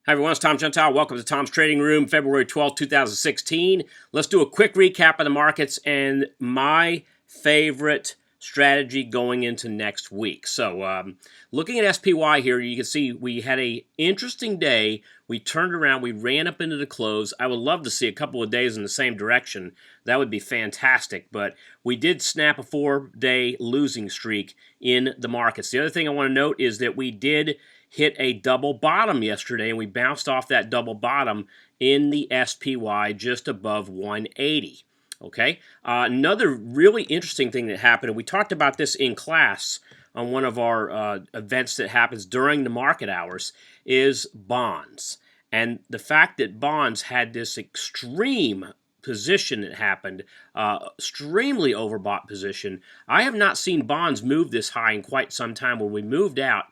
Hi everyone, it's Tom Gentile. Welcome to Tom's Trading Room, February 12th, 2016. Let's do a quick recap of the markets and my favorite strategy going into next week. So looking at SPY here, you can see we had an interesting day. We turned around, we ran up into the close. I would love to see a couple of days in the same direction. That would be fantastic, but we did snap a 4-day losing streak in the markets. The other thing I want to note is that we did hit a double bottom yesterday, and we bounced off that double bottom in the SPY just above 180. Okay, another really interesting thing that happened, and we talked about this in class on one of our events that happens during the market hours, is bonds. And the fact that bonds had this extreme position that happened, extremely overbought position. I have not seen bonds move this high in quite some time. When we moved out,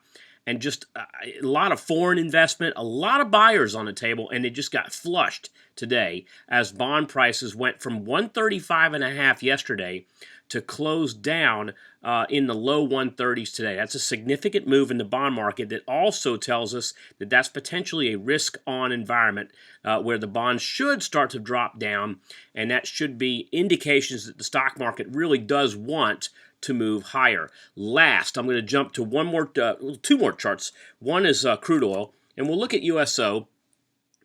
and just a lot of foreign investment, a lot of buyers on the table, and it just got flushed today as bond prices went from 135.5 yesterday to close down in the low 130s today. That's a significant move in the bond market that also tells us that that's potentially a risk-on environment where the bonds should start to drop down, and that should be indications that the stock market really does want to move higher. Last, I'm going to jump to two more charts. One is crude oil, and we'll look at USO,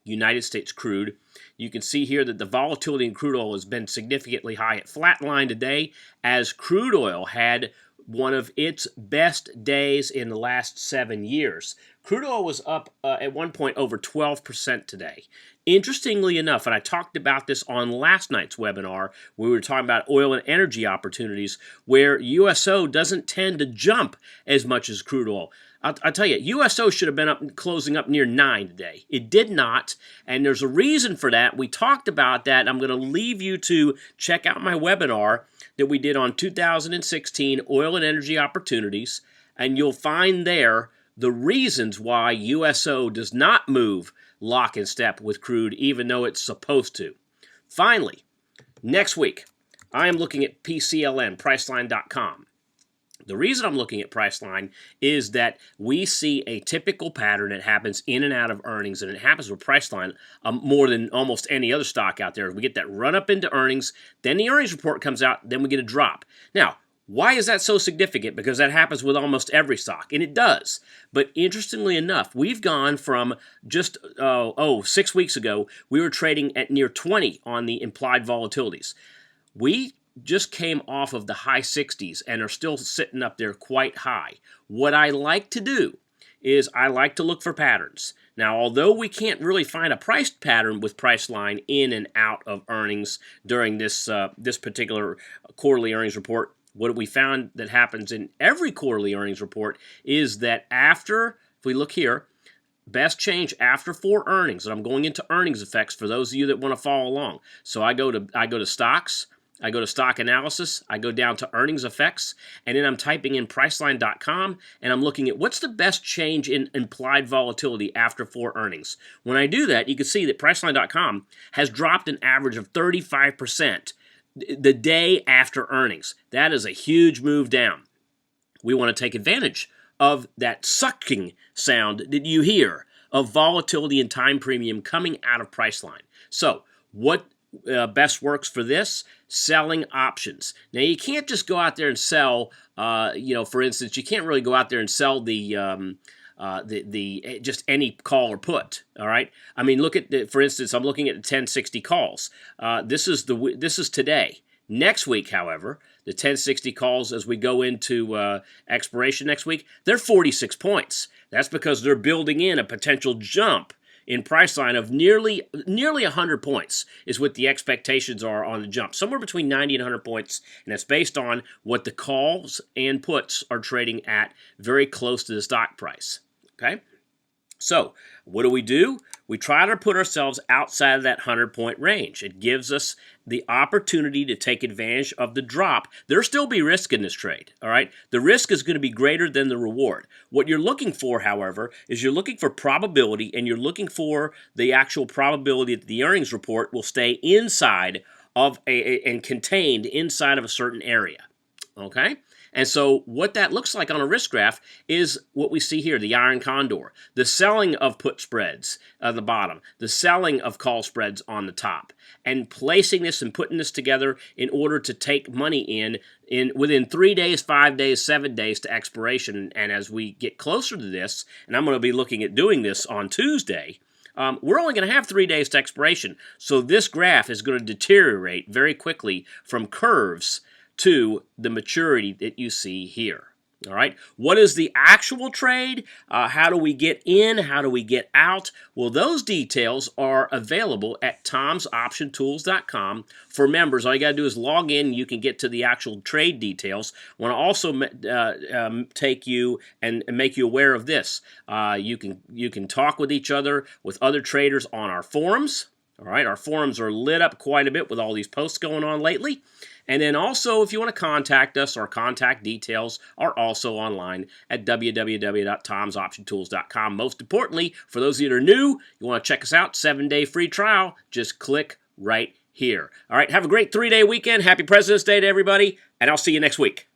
United States crude. You can see here that the volatility in crude oil has been significantly high. It flatlined today as crude oil had one of its best days in the last 7 years. Crude oil was up at one point over 12% today. Interestingly enough, and I talked about this on last night's webinar, we were talking about oil and energy opportunities, where USO doesn't tend to jump as much as crude oil. I'll tell you, USO should have been closing up near 9 today. It did not, and there's a reason for that. We talked about that. I'm going to leave you to check out my webinar that we did on 2016 oil and energy opportunities, and you'll find there the reasons why USO does not move lock and step with crude, even though it's supposed to. Finally, next week, I am looking at PCLN, Priceline.com. The reason I'm looking at Priceline is that we see a typical pattern that happens in and out of earnings, and it happens with Priceline more than almost any other stock out there. We get that run up into earnings, then the earnings report comes out, then we get a drop. Now, why is that so significant? Because that happens with almost every stock, and it does. But interestingly enough, we've gone from just 6 weeks ago, we were trading at near 20 on the implied volatilities. We just came off of the high 60s and are still sitting up there quite high. What I like to do is I like to look for patterns. Now, although we can't really find a price pattern with Priceline in and out of earnings during this particular quarterly earnings report, what we found that happens in every quarterly earnings report is that after, if we look here, best change after 4 earnings, and I'm going into earnings effects for those of you that want to follow along. So I go to stocks, I go to stock analysis, I go down to earnings effects, and then I'm typing in Priceline.com, and I'm looking at what's the best change in implied volatility after 4 earnings. When I do that, you can see that Priceline.com has dropped an average of 35% the day after earnings. That is a huge move down. We want to take advantage of that sucking sound that you hear of volatility and time premium coming out of Priceline. So what best works for this? Selling options. Now, you can't just go out there and sell, for instance, you can't really go out there and sell the just any call or put. All right. I mean, look at for instance, I'm looking at the 1060 calls. This is today. Next week, however, the 1060 calls as we go into expiration next week, they're 46 points. That's because they're building in a potential jump in Priceline of nearly 100 points is what the expectations are on the jump. Somewhere between 90 and 100 points, and that's based on what the calls and puts are trading at very close to the stock price. Okay? So, what do? We try to put ourselves outside of that 100-point range. It gives us the opportunity to take advantage of the drop. There'll still be risk in this trade, all right? The risk is going to be greater than the reward. What you're looking for, however, is you're looking for probability, and you're looking for the actual probability that the earnings report will stay inside of and contained inside of a certain area, okay? And so what that looks like on a risk graph is what we see here, the iron condor, the selling of put spreads on the bottom, the selling of call spreads on the top, and placing this and putting this together in order to take money in within 3 days, 5 days, 7 days to expiration. And as we get closer to this, and I'm going to be looking at doing this on Tuesday, we're only going to have 3 days to expiration. So this graph is going to deteriorate very quickly from curves to the maturity that you see here. All right. What is the actual trade? How do we get in? How do we get out? Well, those details are available at tomsoptiontools.com for members. All you got to do is log in. You can get to the actual trade details. I want to also take you and make you aware of this. You can talk with each other, with other traders on our forums. All right. Our forums are lit up quite a bit with all these posts going on lately. And then also, if you want to contact us, our contact details are also online at www.tomsoptiontools.com. Most importantly, for those of you that are new, you want to check us out, 7-day free trial, just click right here. All right, have a great 3-day weekend. Happy President's Day to everybody, and I'll see you next week.